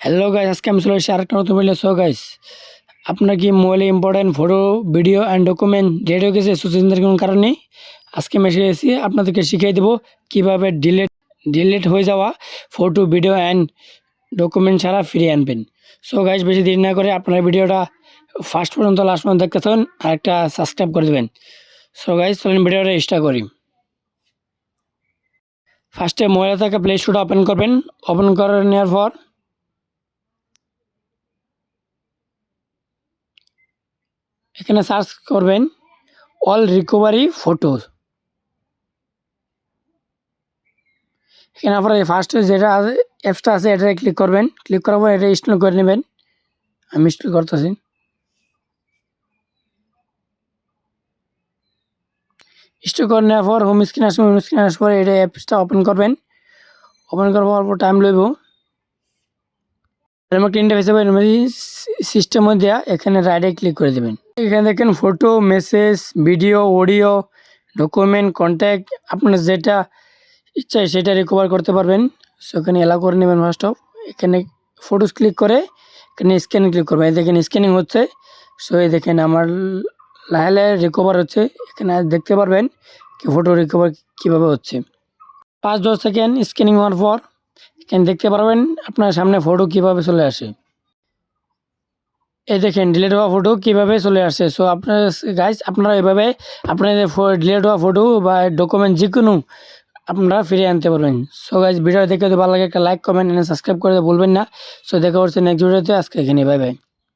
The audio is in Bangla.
হ্যালো গাইস, আজকে আমি চলে এসেছি আরেকটা নতুন ভিডিও। সো গাইস, আপনার কি মোবাইলে important photo, video and document delete হয়ে গেছে সুচিন্তার কোনো কারণে? আজকে আমি এসে গেছি আপনাদেরকে শিখিয়ে দেবো কীভাবে ডিলিট হয়ে যাওয়া ফটো, ভিডিও অ্যান্ড ডকুমেন্ট ছাড়া ফিরিয়ে আনবেন। সো গাইস, বেশি দেরি না করে আপনার ভিডিওটা ফার্স্ট পর্যন্ত লাস্ট পর্যন্ত দেখতে থাকুন আর একটা সাবস্ক্রাইব করে দেবেন। সো গাইস, চলুন ভিডিওটা স্টার্ট করি। ফার্স্টে মোবাইলে থাকা প্লে স্টোরটা ওপেন করবেন। ওপেন করে নেওয়ার পর এখানে সার্চ করবেন অল রিকভারি ফটোজ। এখানে আপনার ফার্স্টে যেটা অ্যাপসটা আছে এটা ক্লিক করবেন। ক্লিক করার পর এটা ইনস্টল করে নেবেন। আমি ইনস্টল করতেছি। ইনস্টল করে নেওয়ার পর হোম স্ক্রিন আসবে। হোম স্ক্রিন আসার পর এটা অ্যাপসটা ওপেন করবেন। ওপেন করার পর টাইম লইব। এরকম একটা ইন্টারফেস হবে। সিস্টেম দেওয়া এখানে রাইটে ক্লিক করে দেবেন। এখানে দেখেন photo, message, video, audio, document, contact, আপনার যেটা ইচ্ছা সেটা রিকভার করতে পারবেন। সো এখানে এলাও করে নেবেন। ফার্স্ট অফ এখানে ফটোস ক্লিক করে এখানে স্ক্যানিং ক্লিক করবেন। এই দেখেন স্ক্যানিং হচ্ছে। সো এই দেখেন আমার লাহে লাহে রিকভার হচ্ছে। এখানে দেখতে পারবেন কি ফটো রিকভার কীভাবে হচ্ছে। 5-10 সেকেন্ড স্ক্যানিং হওয়ার পর এখানে দেখতে পারবেন আপনার সামনে ফটো কীভাবে চলে আসে। এই দেখেন ডিলিট হওয়া ফটো কীভাবে চলে আসছে। সো আপনার গাইস, আপনারা এভাবে আপনাদের ডিলিট হওয়া ফটো বা ডকুমেন্ট যে কোনো আপনারা ফিরিয়ে আনতে পারবেন। সো গাইস, ভিডিও দেখে যদি ভালো লাগে একটা লাইক, কমেন্ট এন্ড সাবস্ক্রাইব করে বলবেন না। সো দেখা হচ্ছে নেক্সট ভিডিওতে। আজকে এখানে বাই বাই।